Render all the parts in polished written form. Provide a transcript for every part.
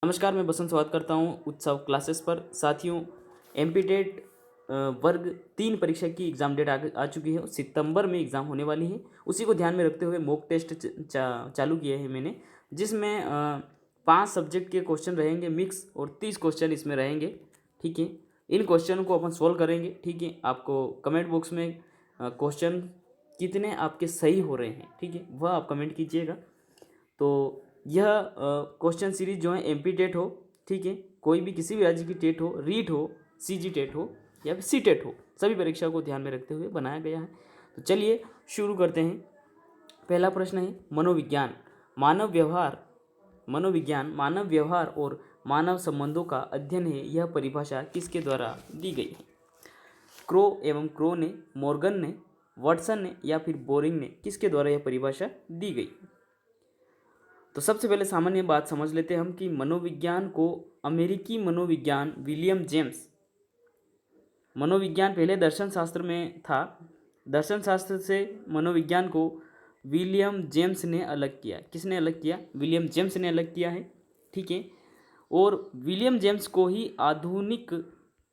नमस्कार, मैं बसंत स्वागत करता हूँ उत्सव क्लासेस पर। साथियों, एमपी टेट वर्ग 3 परीक्षा की एग्ज़ाम डेट आ चुकी है। सितंबर में एग्ज़ाम होने वाली है। उसी को ध्यान में रखते हुए मॉक टेस्ट चालू किए हैं मैंने, जिसमें 5 सब्जेक्ट के क्वेश्चन रहेंगे मिक्स और 30 क्वेश्चन इसमें रहेंगे। ठीक है, इन क्वेश्चन को अपन सोल्व करेंगे। ठीक है, आपको कमेंट बॉक्स में क्वेश्चन कितने आपके सही हो रहे हैं, ठीक है, वह आप कमेंट कीजिएगा। तो यह क्वेश्चन सीरीज जो है एमपी टेट हो, ठीक है, कोई भी किसी भी राज्य की टेट हो, रीट हो, सीजी टेट हो या फिर सी टेट हो, सभी परीक्षा को ध्यान में रखते हुए बनाया गया है। तो चलिए शुरू करते हैं। पहला प्रश्न है मनोविज्ञान मानव व्यवहार और मानव संबंधों का अध्ययन है। यह परिभाषा किसके द्वारा दी गई है? क्रो ने, मॉर्गन ने, वाटसन ने या फिर बोरिंग ने, किसके द्वारा यह परिभाषा दी गई? तो सबसे पहले सामान्य बात समझ लेते हैं हम कि मनोविज्ञान को अमेरिकी मनोविज्ञान विलियम जेम्स, मनोविज्ञान पहले दर्शन शास्त्र में था। दर्शन शास्त्र से मनोविज्ञान को विलियम जेम्स ने अलग किया। किसने अलग किया? विलियम जेम्स ने अलग किया है। ठीक है, और विलियम जेम्स को ही आधुनिक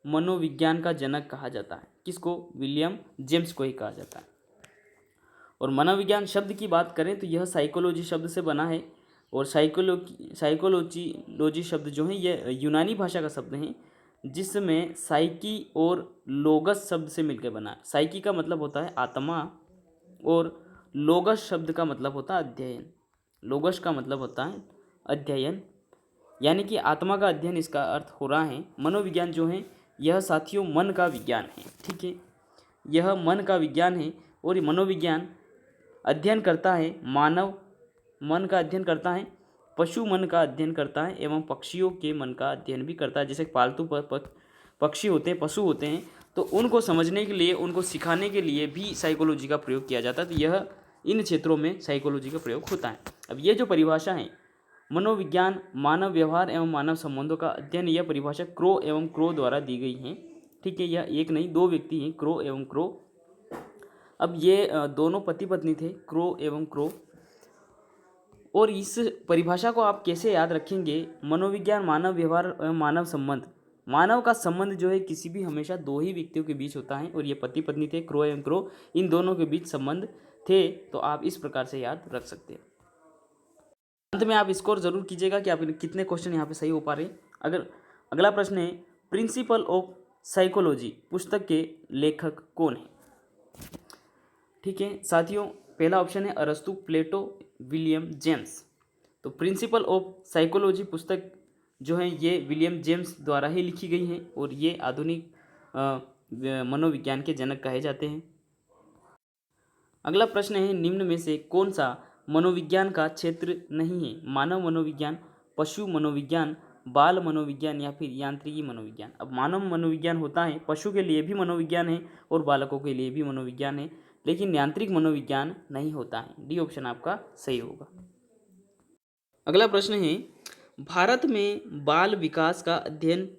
मनोविज्ञान का जनक कहा जाता है। किसको? विलियम जेम्स को ही कहा जाता है। और मनोविज्ञान शब्द की बात करें तो यह साइकोलॉजी शब्द से बना है। और साइकोलॉजी शब्द जो है ये यूनानी भाषा का शब्द है, जिसमें साइकी और लोगस शब्द से मिलकर बना है। साइकी का मतलब होता है आत्मा और लोगस शब्द का मतलब होता है अध्ययन। लोगस का मतलब होता है अध्ययन, यानी कि आत्मा का अध्ययन इसका अर्थ हो रहा है। मनोविज्ञान जो है यह साथियों मन का विज्ञान है। ठीक है, यह मन का विज्ञान है और मनोविज्ञान अध्ययन करता है मानव मन का अध्ययन करता है, पशु मन का अध्ययन करता है एवं पक्षियों के मन का अध्ययन भी करता है। जैसे पालतू पक्षी होते हैं, पशु होते हैं, तो उनको समझने के लिए, उनको सिखाने के लिए भी साइकोलॉजी का प्रयोग किया जाता है। तो यह इन क्षेत्रों में साइकोलॉजी का प्रयोग होता है। अब ये जो परिभाषा है मनोविज्ञान मानव व्यवहार एवं मानव संबंधों का अध्ययन, यह परिभाषा क्रो द्वारा दी गई है। ठीक है, यह एक नहीं दो व्यक्ति हैं, क्रो एवं क्रो। अब ये दोनों पति पत्नी थे, क्रो एवं क्रो। और इस परिभाषा को आप कैसे याद रखेंगे? मनोविज्ञान मानव व्यवहार एवं मानव संबंध, मानव का संबंध जो है किसी भी हमेशा दो ही व्यक्तियों के बीच होता है, और ये पति पत्नी थे, क्रो एवं क्रो, इन दोनों के बीच संबंध थे। तो आप इस प्रकार से याद रख सकते हैं। अंत में आप स्कोर जरूर कीजिएगा कि आप कितने क्वेश्चन यहाँ पे सही हो पा रहे हैं। अगर अगला प्रश्न है प्रिंसिपल ऑफ साइकोलॉजी पुस्तक के लेखक कौन है? ठीक है साथियों, पहला ऑप्शन है अरस्तु, प्लेटो, विलियम जेम्स। तो प्रिंसिपल ऑफ साइकोलॉजी पुस्तक जो है ये विलियम जेम्स द्वारा ही लिखी गई है, और ये आधुनिक मनोविज्ञान के जनक कहे जाते हैं। अगला प्रश्न है निम्न में से कौन सा मनोविज्ञान का क्षेत्र नहीं है? मानव मनोविज्ञान, पशु मनोविज्ञान, बाल मनोविज्ञान या फिर यांत्रिकी मनोविज्ञान। अब मानव मनोविज्ञान होता है, पशु के लिए भी मनोविज्ञान है और बालकों के लिए भी मनोविज्ञान है, लेकिन यांत्रिक मनोविज्ञान नहीं होता है। डी ऑप्शन आपका सही होगा। अगला प्रश्न है भारत में बाल विकास का अध्ययन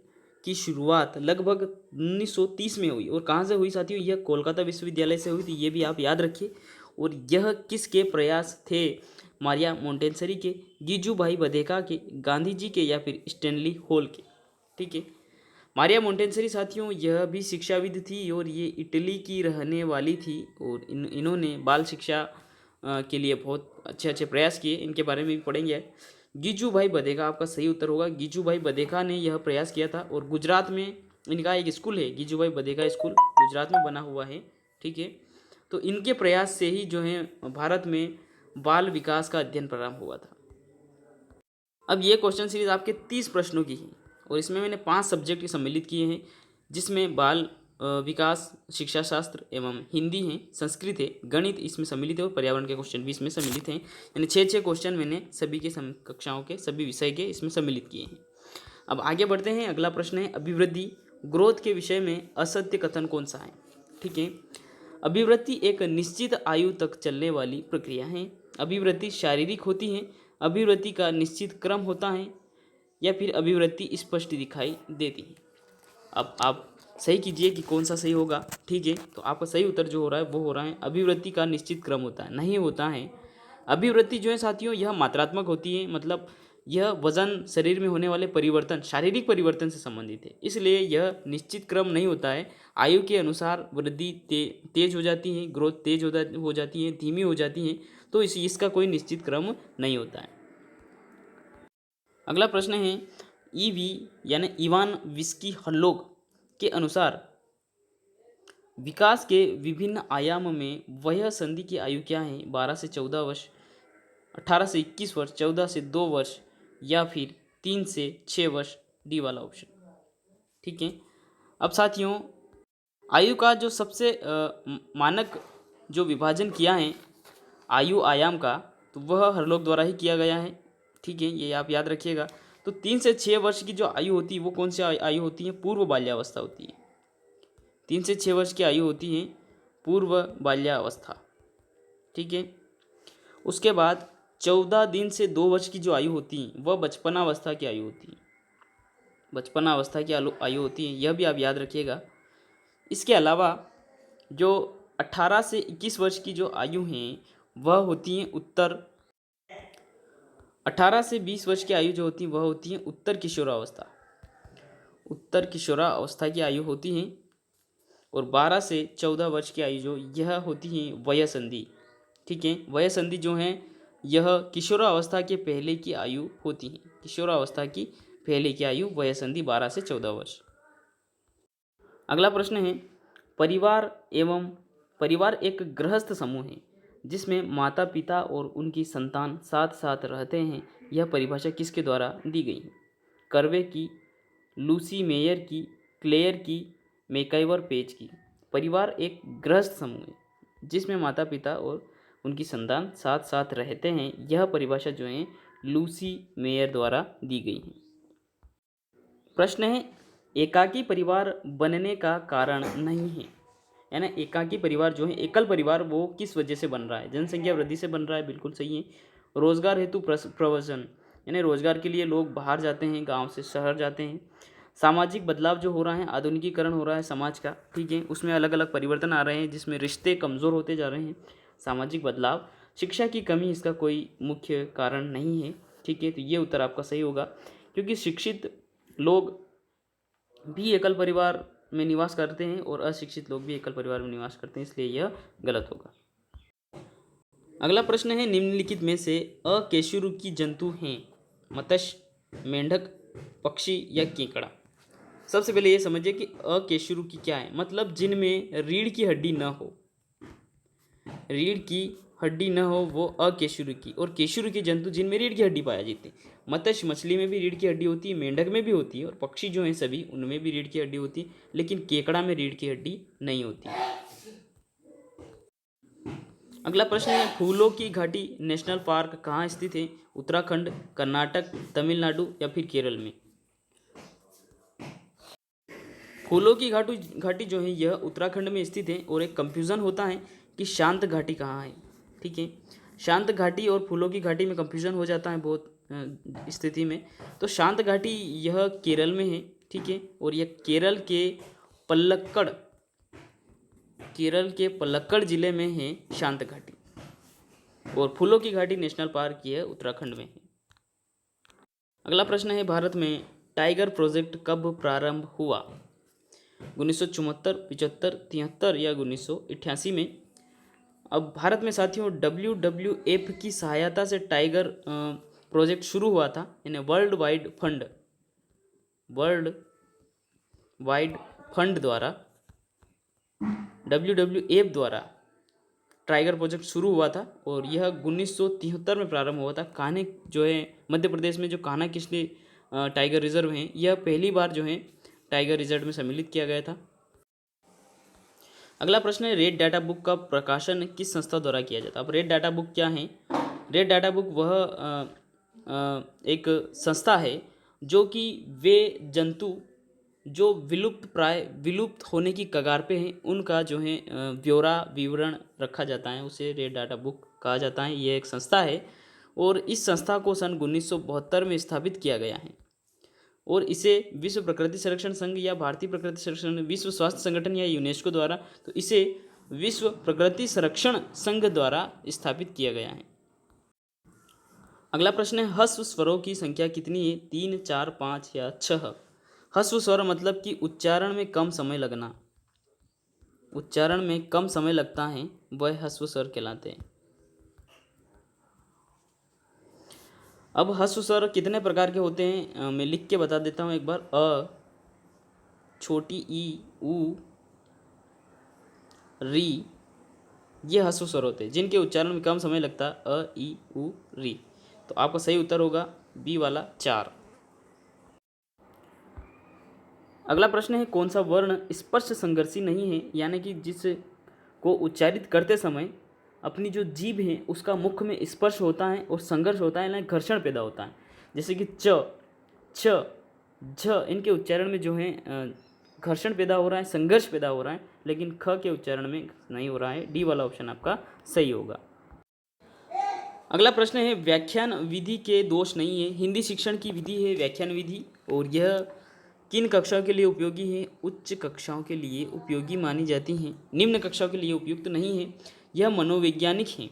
की शुरुआत लगभग 1930 में हुई, और कहाँ से हुई साथियों? यह कोलकाता विश्वविद्यालय से हुई थी, ये भी आप याद रखिए। और यह किसके प्रयास थे? मारिया मोंटेसरी के, गिजू भाई बधेका के, गांधी जी के या फिर स्टैनली हॉल के? ठीक है, मारिया मोंटेसरी साथियों यह भी शिक्षाविद थी और ये इटली की रहने वाली थी, और इन्होंने बाल शिक्षा के लिए बहुत अच्छे अच्छे प्रयास किए। इनके बारे में भी पढ़ेंगे। गिजू भाई बधेका आपका सही उत्तर होगा। गिजू भाई बधेका ने यह प्रयास किया था, और गुजरात में इनका एक स्कूल है, गिजू भाई बधेका स्कूल, गुजरात में बना हुआ है। ठीक है, तो इनके प्रयास से ही जो है भारत में बाल विकास का अध्ययन प्रारंभ हुआ था। अब ये क्वेश्चन सीरीज आपके 30 प्रश्नों की है, और इसमें मैंने 5 सब्जेक्ट सम्मिलित किए हैं, जिसमें बाल विकास, शिक्षा शास्त्र एवं हिंदी है, संस्कृत है, गणित इसमें सम्मिलित है, और पर्यावरण के क्वेश्चन भी इसमें सम्मिलित हैं। यानी 6 क्वेश्चन मैंने सभी के कक्षाओं के सभी विषय के इसमें सम्मिलित किए हैं। अब आगे बढ़ते हैं। अगला प्रश्न है अभिवृद्धि, ग्रोथ के विषय में असत्य कथन कौन सा है? ठीक है, अभिवृद्धि एक निश्चित आयु तक चलने वाली प्रक्रिया है। अभिवृद्धि शारीरिक होती है, अभिवृद्धि का निश्चित क्रम होता है, या फिर अभिवृद्धि स्पष्ट दिखाई देती है। अब आप सही कीजिए कि कौन सा सही होगा। ठीक है, तो आपका सही उत्तर जो हो रहा है वो हो रहा है अभिवृद्धि का निश्चित क्रम होता है, नहीं होता है। अभिवृद्धि जो है साथियों यह मात्रात्मक होती है, मतलब यह वजन, शरीर में होने वाले परिवर्तन, शारीरिक परिवर्तन से संबंधित है, इसलिए यह निश्चित क्रम नहीं होता है। आयु के अनुसार वृद्धि तेज हो जाती है, ग्रोथ तेज हो जाती है, धीमी हो जाती है, तो इसका कोई निश्चित क्रम नहीं होता है। अगला प्रश्न है, ईवी यानी इवान विस्की हर्लोग के अनुसार विकास के विभिन्न आयाम में वह संधि की आयु क्या है? 12 से 14 वर्ष, 18 से 21 वर्ष, 14 से 2 वर्ष या फिर 3 से 6 वर्ष, डी वाला ऑप्शन। ठीक है, अब साथियों आयु का जो सबसे मानक जो विभाजन किया है आयु आयाम का, तो वह हर्लोग द्वारा ही किया गया है। ठीक है, ये आप याद रखिएगा। तो 3 से 6 वर्ष की जो आयु होती है वो कौन सी आयु होती है? पूर्व बाल्यावस्था होती है। 3 से 6 वर्ष की आयु होती है पूर्व बाल्यावस्था। ठीक है, उसके बाद 14 दिन से 2 वर्ष की जो आयु होती है वह बचपनावस्था की आयु होती है। बचपनावस्था की आयु होती है, यह भी आप याद रखिएगा। इसके अलावा जो 18 से 21 वर्ष की जो आयु हैं वह होती हैं 18 से 20 वर्ष की आयु जो होती है वह होती है उत्तर किशोरावस्था। उत्तर किशोरावस्था की आयु होती है। और 12 से 14 वर्ष की आयु जो यह होती है वय संधि। ठीक है, वय संधि जो है यह किशोरावस्था के पहले की आयु होती है। किशोरावस्था की पहले की आयु वय संधि 12 से 14 वर्ष। अगला प्रश्न है, परिवार एक गृहस्थ समूह है जिसमें माता पिता और उनकी संतान साथ साथ रहते हैं। यह परिभाषा किसके द्वारा दी गई है? कर्वे की, लूसी मेयर की, क्लेयर की, मैकइवर पेज की। परिवार एक गृहस्थ समूह है जिसमें माता पिता और उनकी संतान साथ साथ रहते हैं। यह परिभाषा जो है लूसी मेयर द्वारा दी गई है। प्रश्न है, एकाकी परिवार बनने का कारण नहीं है, यानी एकाकी परिवार जो है, एकल परिवार, वो किस वजह से बन रहा है? जनसंख्या वृद्धि से बन रहा है, बिल्कुल सही है। रोजगार हेतु प्रवसन, यानी रोजगार के लिए लोग बाहर जाते हैं, गांव से शहर जाते हैं। सामाजिक बदलाव जो हो रहा है, आधुनिकीकरण हो रहा है समाज का। ठीक है, उसमें अलग अलग परिवर्तन आ रहे हैं जिसमें रिश्ते कमज़ोर होते जा रहे हैं। सामाजिक बदलाव, शिक्षा की कमी इसका कोई मुख्य कारण नहीं है। ठीक है, तो ये उत्तर आपका सही होगा, क्योंकि शिक्षित लोग भी एकल परिवार में निवास करते हैं और अशिक्षित लोग भी एकल परिवार में निवास करते हैं, इसलिए यह गलत होगा। अगला प्रश्न है, निम्नलिखित में से अकेशुरुकी जंतु हैं? मत्स्य, मेंढक, पक्षी या केकड़ा। सबसे पहले ये समझिए कि अकेशुरुकी क्या है। मतलब जिनमें रीढ़ की हड्डी न हो, रीढ़ की हड्डी न हो वो अकेशुरुकी। और केशुरुकी जंतु जिनमें रीढ़ की हड्डी पाया जाती है। मत्स्य मछली में भी रीढ़ की हड्डी होती है, मेंढक में भी होती है, और पक्षी जो हैं सभी उनमें भी रीढ़ की हड्डी होती है, लेकिन केकड़ा में रीढ़ की हड्डी नहीं होती। अगला प्रश्न है, फूलों की घाटी नेशनल पार्क कहाँ स्थित है? उत्तराखंड, कर्नाटक, तमिलनाडु या फिर केरल में। फूलों की घाटी जो है यह उत्तराखंड में स्थित है। और एक कंफ्यूजन होता है कि शांत घाटी कहाँ है। ठीक है, शांत घाटी और फूलों की घाटी में कंफ्यूजन हो जाता है बहुत स्थिति में। तो शांत घाटी यह केरल में है। ठीक है, और यह केरल के पलक्कड़ जिले में है शांत घाटी। और फूलों की घाटी नेशनल पार्क यह उत्तराखंड में है। अगला प्रश्न है, भारत में टाइगर प्रोजेक्ट कब प्रारंभ हुआ? 1974, 75, 73 या 1988 में। अब भारत में साथियों WWF की सहायता से टाइगर प्रोजेक्ट शुरू हुआ था, यानी वर्ल्ड वाइड फंड द्वारा, WWF द्वारा टाइगर प्रोजेक्ट शुरू हुआ था। और यह 1973 में प्रारंभ हुआ था। कान्हे जो है मध्य प्रदेश में जो कान्हा किसली टाइगर रिजर्व हैं, यह पहली बार जो है टाइगर रिजर्व में सम्मिलित किया गया था। अगला प्रश्न है, रेड डाटा बुक का प्रकाशन किस संस्था द्वारा किया जाता है? अब रेड डाटा बुक क्या है? रेड डाटा बुक वह एक संस्था है जो कि वे जंतु जो विलुप्त होने की कगार पे हैं उनका जो है विवरण रखा जाता है, उसे रेड डाटा बुक कहा जाता है। यह एक संस्था है और इस संस्था को सन 1972 में स्थापित किया गया है। और इसे विश्व प्रकृति संरक्षण संघ या भारतीय प्रकृति संरक्षण, विश्व स्वास्थ्य संगठन या यूनेस्को द्वारा, तो इसे विश्व प्रकृति संरक्षण संघ द्वारा स्थापित किया गया है। अगला प्रश्न है ह्रस्व स्वरों की संख्या कितनी है, 3, 4, 5 या 6। ह्रस्व स्वर मतलब कि उच्चारण में कम समय लगना, उच्चारण में कम समय लगता है, वह ह्रस्व स्वर कहलाते हैं। अब ह्रस्व स्वर कितने प्रकार के होते हैं मैं लिख के बता देता हूँ एक बार। अ, छोटी ई, ऊ, री, ये ह्रस्व स्वर होते हैं जिनके उच्चारण में कम समय लगता है, अ, ई, ऊ, री। तो आपका सही उत्तर होगा बी वाला 4। अगला प्रश्न है कौन सा वर्ण स्पर्श संघर्षी नहीं है, यानी कि जिसको उच्चारित करते समय अपनी जो जीभ है उसका मुख में स्पर्श होता है और संघर्ष होता है, यानी घर्षण पैदा होता है। जैसे कि च, छ, झ, इनके उच्चारण में जो है घर्षण पैदा हो रहा है, संघर्ष पैदा हो रहा है, लेकिन ख के उच्चारण में नहीं हो रहा है। डी वाला ऑप्शन आपका सही होगा। अगला प्रश्न है व्याख्यान विधि के दोष नहीं है। हिंदी शिक्षण की विधि है व्याख्यान विधि, और यह किन कक्षाओं के लिए उपयोगी है, उच्च कक्षाओं के लिए उपयोगी मानी जाती हैं, निम्न कक्षाओं के लिए उपयुक्त नहीं है, यह मनोवैज्ञानिक है।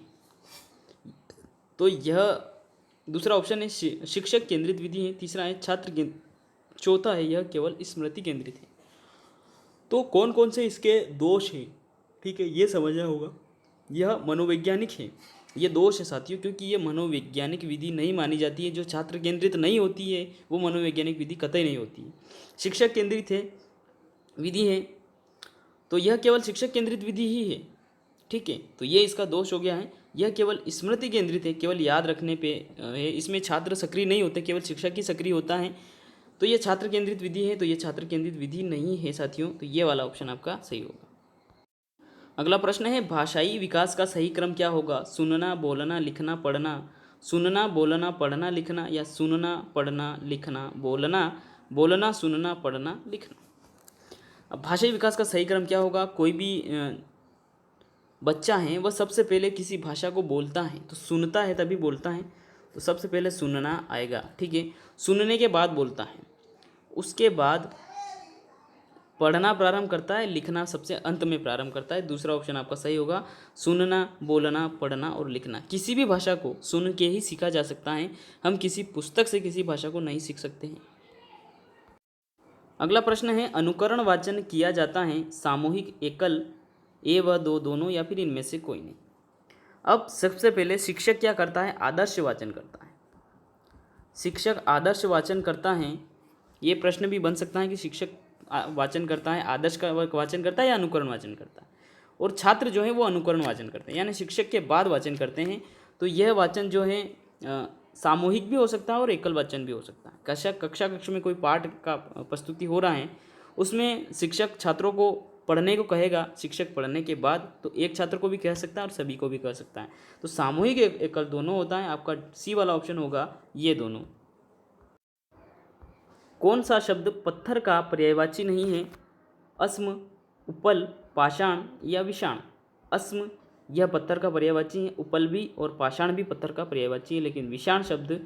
तो यह दूसरा ऑप्शन है शिक्षक केंद्रित विधि है, तीसरा है छात्र केंद्रित, चौथा है यह केवल स्मृति केंद्रित है। तो कौन कौन से इसके दोष हैं, ठीक है, ये समझना होगा। यह मनोवैज्ञानिक है, ये दोष है साथियों, क्योंकि ये मनोवैज्ञानिक विधि नहीं मानी जाती है। जो छात्र केंद्रित नहीं होती है वो मनोवैज्ञानिक विधि कतई नहीं होती है। शिक्षक केंद्रित है विधि है, तो यह केवल शिक्षक केंद्रित विधि ही है, ठीक है। तो ये इसका दोष हो गया है। यह केवल स्मृति केंद्रित है, केवल याद रखने पे है, इसमें छात्र सक्रिय नहीं होते, केवल शिक्षक ही सक्रिय होता है। तो ये छात्र केंद्रित विधि है, तो ये छात्र केंद्रित विधि नहीं है साथियों। तो ये वाला ऑप्शन आपका सही होगा। अगला प्रश्न है भाषाई विकास का सही क्रम क्या होगा, सुनना, बोलना, लिखना, पढ़ना, सुनना, बोलना, पढ़ना, लिखना, या सुनना, पढ़ना, लिखना, बोलना, बोलना, सुनना, पढ़ना, लिखना। अब भाषाई विकास का सही क्रम क्या होगा, कोई भी बच्चा है वह सबसे पहले किसी भाषा को बोलता है तो सुनता है तभी बोलता है, तो सबसे पहले सुनना आएगा, ठीक है। सुनने के बाद बोलता है, उसके बाद पढ़ना प्रारंभ करता है, लिखना सबसे अंत में प्रारंभ करता है। दूसरा ऑप्शन आपका सही होगा, सुनना, बोलना, पढ़ना और लिखना। किसी भी भाषा को सुन के ही सीखा जा सकता है, हम किसी पुस्तक से किसी भाषा को नहीं सीख सकते हैं। अगला प्रश्न है अनुकरण वाचन किया जाता है सामूहिक, एकल, ए व दो, दोनों, या फिर इनमें से कोई नहीं। अब सबसे पहले शिक्षक क्या करता है, आदर्श वाचन करता है। शिक्षक आदर्श वाचन करता है, ये प्रश्न भी बन सकता है कि शिक्षक वाचन करता है, आदर्श का वाचन करता है या अनुकरण वाचन करता है, और छात्र जो है वो अनुकरण वाचन करते हैं, यानी शिक्षक के बाद वाचन करते हैं। तो यह वाचन जो है सामूहिक भी हो सकता है और एकल वाचन भी हो सकता है। कक्षा में कोई पाठ का प्रस्तुति हो रहा है, उसमें शिक्षक छात्रों को पढ़ने को कहेगा, शिक्षक पढ़ने के बाद तो एक छात्र को भी कह सकता है और सभी को भी कह सकता है। तो सामूहिक एकल दोनों होता है, आपका सी वाला ऑप्शन होगा ये दोनों। कौन सा शब्द पत्थर का पर्यायवाची नहीं है, अस्म, उपल, पाषाण या विषाण। अस्म यह पत्थर का पर्यायवाची है, उपल भी और पाषाण भी पत्थर का पर्यायवाची है, लेकिन विषाण शब्द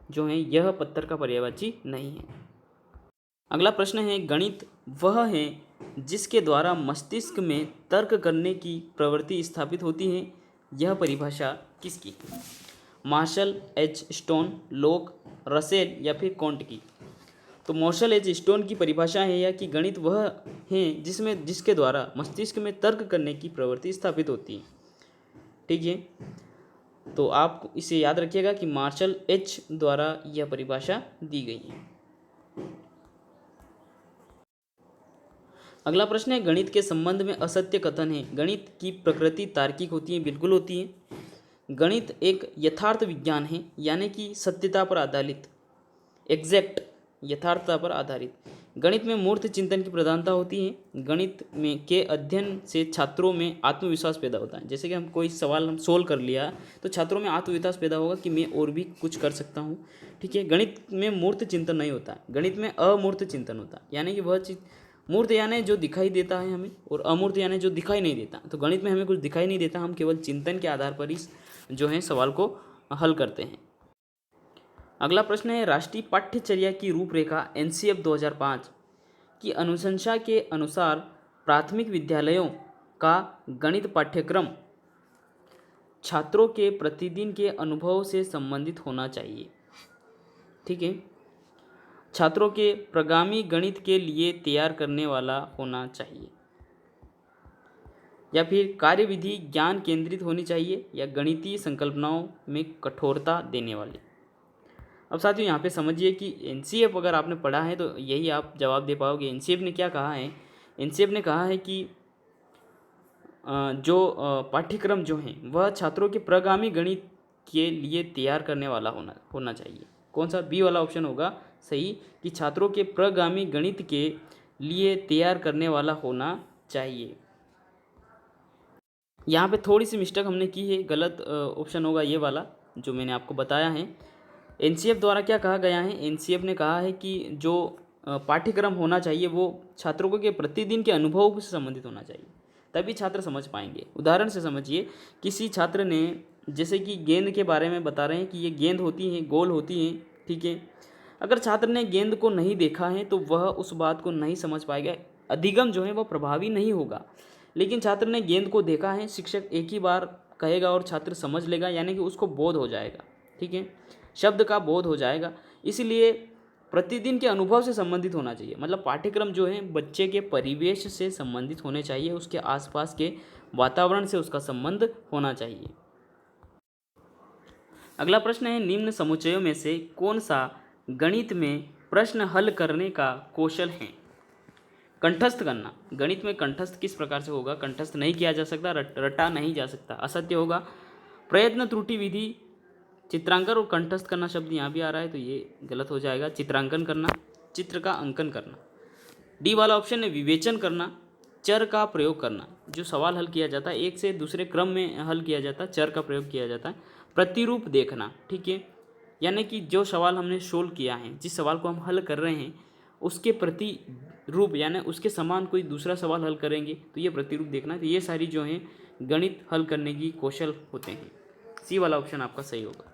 जो है यह पत्थर का पर्यायवाची नहीं है। अगला प्रश्न है गणित वह है जिसके द्वारा मस्तिष्क में तर्क करने की प्रवृत्ति स्थापित होती है, यह परिभाषा किसकी, मार्शल एच स्टोन, लोक, रसेल या फिर कॉन्ट की। तो मार्शल एच स्टोन की परिभाषा है यह कि गणित वह है जिसके द्वारा मस्तिष्क में तर्क करने की प्रवृत्ति स्थापित होती है, ठीक है। तो आप इसे याद रखिएगा कि मार्शल एच द्वारा यह परिभाषा दी गई है। अगला प्रश्न है गणित के संबंध में असत्य कथन है। गणित की प्रकृति तार्किक होती है, बिल्कुल होती है। गणित एक यथार्थ विज्ञान है, यानी कि सत्यता पर आधारित, एग्जैक्ट, यथार्थता पर आधारित। गणित में मूर्त चिंतन की प्रधानता होती है। गणित में के अध्ययन से छात्रों में आत्मविश्वास पैदा होता है। जैसे कि हम कोई सवाल हम सोल्व कर लिया तो छात्रों में आत्मविश्वास पैदा होगा कि मैं और भी कुछ कर सकता हूँ, ठीक है। गणित में मूर्त चिंतन नहीं होता, गणित में अमूर्त चिंतन होता है, यानी कि वह चीज़ मूर्त यानी जो दिखाई देता है हमें, और अमूर्त यानी जो दिखाई नहीं देता। तो गणित में हमें कुछ दिखाई नहीं देता, हम केवल चिंतन के आधार पर ही जो है सवाल को हल करते हैं। अगला प्रश्न है राष्ट्रीय पाठ्यचर्या की रूपरेखा एनसीएफ 2005 की अनुशंसा के अनुसार प्राथमिक विद्यालयों का गणित पाठ्यक्रम छात्रों के प्रतिदिन के अनुभव से संबंधित होना चाहिए। ठीक है, छात्रों के प्रगामी गणित के लिए तैयार करने वाला होना चाहिए, या फिर कार्यविधि ज्ञान केंद्रित होनी चाहिए, या गणितीय संकल्पनाओं में कठोरता देने वाली। अब साथियों यहाँ पे समझिए कि एनसीएफ अगर आपने पढ़ा है तो यही आप जवाब दे पाओगे। एनसीएफ ने क्या कहा है? एनसीएफ ने कहा है कि जो पाठ्यक्रम जो हैं वह छात्रों के प्रगामी गणित के लिए तैयार करने वाला होना चाहिए। कौन सा? बी वाला ऑप्शन होगा सही, कि छात्रों के प्रगामी गणित के लिए तैयार करने वाला होना चाहिए। यहाँ पे थोड़ी सी मिस्टेक हमने की है, गलत ऑप्शन होगा ये वाला जो मैंने आपको बताया है। एनसीएफ द्वारा क्या कहा गया है? एनसीएफ ने कहा है कि जो पाठ्यक्रम होना चाहिए वो छात्रों के प्रतिदिन के अनुभव से संबंधित होना चाहिए, तभी छात्र समझ पाएंगे। उदाहरण से समझिए, किसी छात्र ने जैसे कि गेंद के बारे में बता रहे हैं कि ये गेंद होती हैं, गोल होती हैं, ठीक है। अगर छात्र ने गेंद को नहीं देखा है तो वह उस बात को नहीं समझ पाएगा, अधिगम जो है वह प्रभावी नहीं होगा। लेकिन छात्र ने गेंद को देखा है, शिक्षक एक ही बार कहेगा और छात्र समझ लेगा, यानी कि उसको बोध हो जाएगा, ठीक है, शब्द का बोध हो जाएगा। इसलिए प्रतिदिन के अनुभव से संबंधित होना चाहिए, मतलब पाठ्यक्रम जो है बच्चे के परिवेश से संबंधित होने चाहिए, उसके आसपास के वातावरण से उसका संबंध होना चाहिए। अगला प्रश्न है, निम्न समुच्चयों में से कौन सा गणित में प्रश्न हल करने का कौशल है? कंठस्थ करना। गणित में कंठस्थ किस प्रकार से होगा? कंठस्थ नहीं किया जा सकता, रटा नहीं जा सकता, असत्य होगा। प्रयत्न त्रुटि विधि, चित्रांकन और कंठस्थ करना शब्द यहाँ भी आ रहा है तो ये गलत हो जाएगा। चित्रांकन करना, चित्र का अंकन करना। डी वाला ऑप्शन है विवेचन करना, चर का प्रयोग करना। जो सवाल हल किया जाता है एक से दूसरे क्रम में हल किया जाता है, चर का प्रयोग किया जाता है। प्रतिरूप देखना, ठीक है, यानी कि जो सवाल हमने सोल्व किया है, जिस सवाल को हम हल कर रहे हैं उसके प्रतिरूप यानी उसके समान कोई दूसरा सवाल हल करेंगे तो ये प्रतिरूप देखना। तो ये सारी जो हैं गणित हल करने की कौशल होते हैं। सी वाला ऑप्शन आपका सही होगा।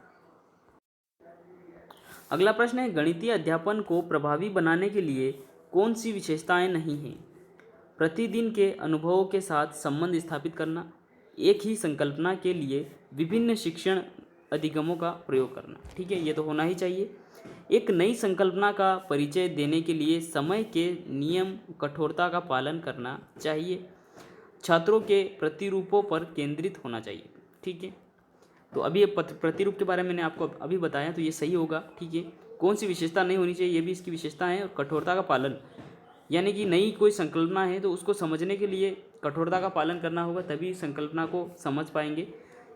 अगला प्रश्न है, गणितीय अध्यापन को प्रभावी बनाने के लिए कौन सी विशेषताएं नहीं हैं? प्रतिदिन के अनुभवों के साथ संबंध स्थापित करना, एक ही संकल्पना के लिए विभिन्न शिक्षण अधिगमों का प्रयोग करना, ठीक है, ये तो होना ही चाहिए। एक नई संकल्पना का परिचय देने के लिए समय के नियम कठोरता का पालन करना चाहिए। छात्रों के प्रतिरूपों पर केंद्रित होना चाहिए, ठीक है। तो अभी प्रतिरूप के बारे में मैंने आपको अभी बताया तो ये सही होगा, ठीक है। कौन सी विशेषता नहीं होनी चाहिए, ये भी इसकी विशेषता है। और कठोरता का पालन, यानी कि नई कोई संकल्पना है तो उसको समझने के लिए कठोरता का पालन करना होगा, तभी संकल्पना को समझ पाएंगे।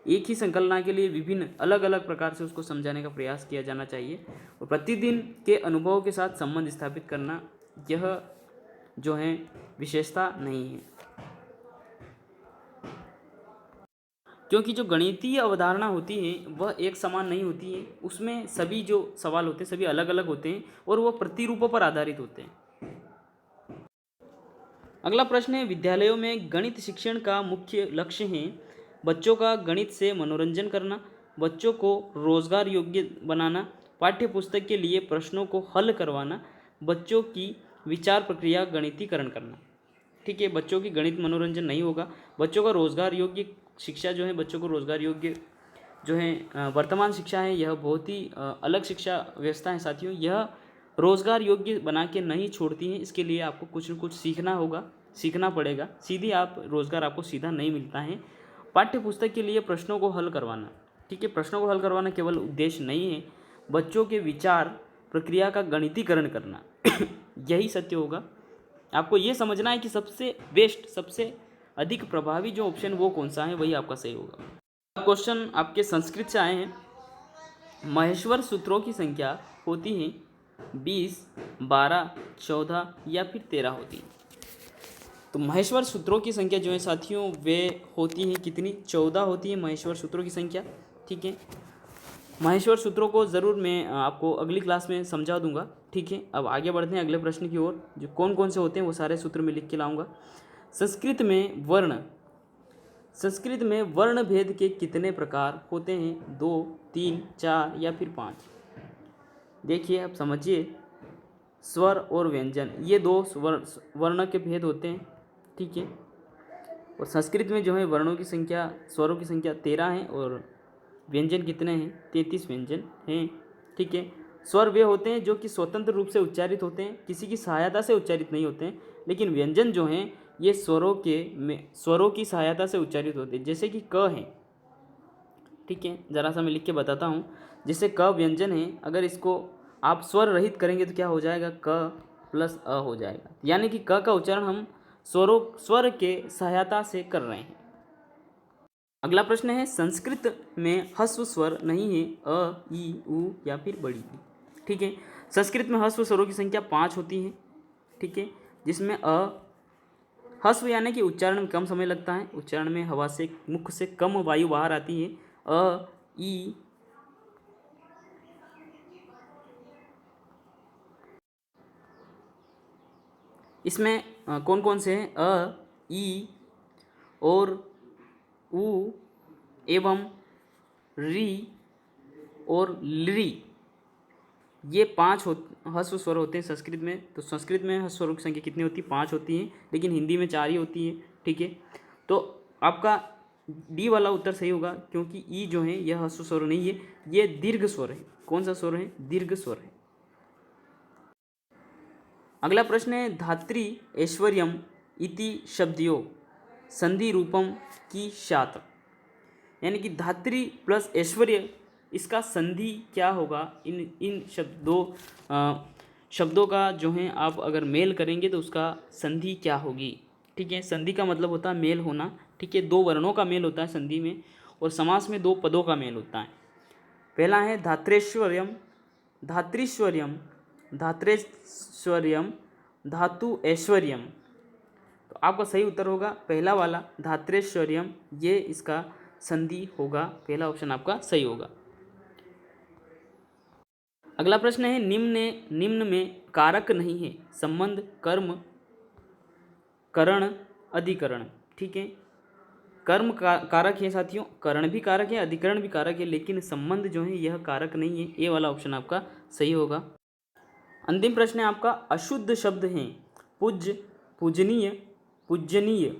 एक ही संकल्पना के लिए विभिन्न अलग अलग प्रकार से उसको समझाने का प्रयास किया जाना चाहिए। और प्रतिदिन के अनुभव के साथ संबंध स्थापित करना, यह जो है विशेषता नहीं है, क्योंकि जो गणितीय अवधारणा होती है वह एक समान नहीं होती है, उसमें सभी जो सवाल होते हैं सभी अलग अलग होते हैं और वह प्रतिरूपों पर आधारित होते हैं। अगला प्रश्न है, विद्यालयों में गणित शिक्षण का मुख्य लक्ष्य है बच्चों का गणित से मनोरंजन करना, बच्चों को रोजगार योग्य बनाना, पाठ्य पुस्तक के लिए प्रश्नों को हल करवाना, बच्चों की विचार प्रक्रिया गणितीकरण करना, ठीक है। बच्चों की गणित मनोरंजन नहीं होगा। बच्चों का रोजगार योग्य शिक्षा जो है, बच्चों को रोजगार योग्य जो है वर्तमान शिक्षा है, यह बहुत ही अलग शिक्षा व्यवस्था है साथियों। यह रोजगार योग्य बना के नहीं छोड़ती है, इसके लिए आपको कुछ न कुछ सीखना होगा, सीखना पड़ेगा। सीधी आप रोजगार आपको सीधा नहीं मिलता है। पाठ्य पुस्तक के लिए प्रश्नों को हल करवाना, ठीक है, प्रश्नों को हल करवाना केवल उद्देश्य नहीं है, बच्चों के विचार प्रक्रिया का गणितीकरण करना यही सत्य होगा। आपको ये समझना है कि सबसे बेस्ट, सबसे अधिक प्रभावी जो ऑप्शन वो कौन सा है, वही आपका सही होगा। क्वेश्चन आपके संस्कृत से आए हैं। महेश्वर सूत्रों की संख्या होती है 20, 12, 14 या फिर 13 होती है। तो महेश्वर सूत्रों की संख्या जो है साथियों वे होती है कितनी? 14 होती है महेश्वर सूत्रों की संख्या, ठीक है। महेश्वर सूत्रों को ज़रूर मैं आपको अगली क्लास में समझा दूंगा, ठीक है। अब आगे बढ़ते हैं अगले प्रश्न की ओर। जो कौन कौन से होते हैं वो सारे सूत्र में लिख के लाऊंगा। संस्कृत में वर्ण भेद के कितने प्रकार होते हैं? 2, 3, 4 या फिर 5? देखिए आप समझिए, स्वर और व्यंजन ये दो वर्ण के भेद होते हैं, ठीक है। और संस्कृत में जो है वर्णों की संख्या, स्वरों की संख्या 13 है और व्यंजन कितने हैं? 33 व्यंजन हैं। ठीक है। स्वर वे होते हैं जो कि स्वतंत्र रूप से उच्चारित होते हैं, किसी की सहायता से उच्चारित नहीं होते हैं। लेकिन व्यंजन जो हैं ये स्वरों की सहायता से उच्चारित होते हैं, जैसे कि क है। ठीक है, ज़रा सा मैं लिख के बताता हूँ। जैसे क व्यंजन है, अगर इसको आप स्वर रहित करेंगे तो क्या हो जाएगा? क प्लस अ हो जाएगा। यानी कि क का उच्चारण हम स्वर के सहायता से कर रहे हैं। अगला प्रश्न है, संस्कृत में ह्रस्व स्वर नहीं है, अ, ई, उ या फिर बड़ी ई। ठीक है, संस्कृत में ह्रस्व स्वरों की संख्या 5 होती है। ठीक है, जिसमें ह्रस्व यानी कि उच्चारण में कम समय लगता है, उच्चारण में हवा से मुख से कम वायु बाहर आती है। अ, ई, इसमें कौन कौन से हैं? अ, ई और उ एवं री और ली, ये 5 ह्रस्व स्वर होते हैं संस्कृत में। तो संस्कृत में ह्रस्व स्वरों की संख्या कितनी होती है? 5 होती है, लेकिन हिंदी में 4 ही होती है। ठीक है, तो आपका डी वाला उत्तर सही होगा, क्योंकि ई जो है यह ह्रस्व स्वर नहीं है, ये दीर्घ स्वर है। कौन सा स्वर है? दीर्घ स्वर है। अगला प्रश्न है, धात्री ऐश्वर्यम इति शब्दयों संधि रूपम की शात, यानी कि धात्री प्लस ऐश्वर्य, इसका संधि क्या होगा? इन शब्दों का जो है आप अगर मेल करेंगे तो उसका संधि क्या होगी? ठीक है, संधि का मतलब होता है मेल होना। ठीक है, 2 वर्णों का मेल होता है संधि में, और समास में 2 पदों का मेल होता है। पहला है धात्रेश्वर्यम, धात्रीश्वर्यम, धात्रेश्वर्यम, धातु ऐश्वर्यम। तो आपका सही उत्तर होगा पहला वाला, धात्रेश्वर्यम, ये इसका संधि होगा। पहला ऑप्शन आपका सही होगा। अगला प्रश्न है, निम्न में कारक नहीं है, संबंध, कर्म, करण, अधिकरण। ठीक है, कर्म कारक है साथियों, करण भी कारक है, अधिकरण भी कारक है, लेकिन संबंध जो है यह कारक नहीं है। ये वाला ऑप्शन आपका सही होगा। अंतिम प्रश्न है आपका, अशुद्ध शब्द हैं पूज्य, पूजनीय, पूजनीय।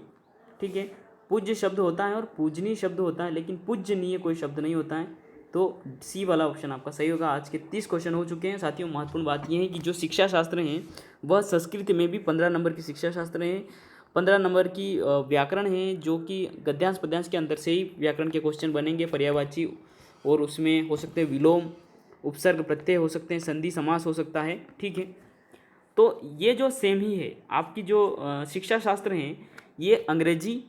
ठीक है, पूज्य शब्द होता है और पूजनीय शब्द होता है, लेकिन पूजनीय कोई शब्द नहीं होता है। तो सी वाला ऑप्शन आपका सही होगा। आज के 30 क्वेश्चन हो चुके हैं साथियों। महत्वपूर्ण बात यह है कि जो शिक्षा शास्त्र हैं वह संस्कृत में भी 15 नंबर की शिक्षा शास्त्र हैं, 15 नंबर की व्याकरण है, जो कि गद्यांश पद्यांश के अंदर से ही व्याकरण के क्वेश्चन बनेंगे, पर्यायवाची, और उसमें हो सकते हैं विलोम, उपसर्ग, प्रत्यय हो सकते हैं, संधि, समास हो सकता है। ठीक है, तो ये जो सेम ही है, आपकी जो शिक्षा शास्त्र हैं ये अंग्रेजी,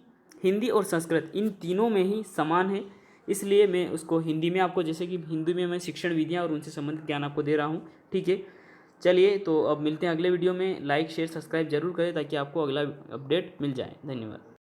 हिंदी और संस्कृत, इन तीनों में ही समान है। इसलिए मैं उसको हिंदी में आपको, जैसे कि हिंदी में मैं शिक्षण विधियाँ और उनसे संबंधित ज्ञान आपको दे रहा हूँ। ठीक है, चलिए तो अब मिलते हैं अगले वीडियो में। लाइक शेयर सब्सक्राइब जरूर करें ताकि आपको अगला अपडेट मिल जाए। धन्यवाद।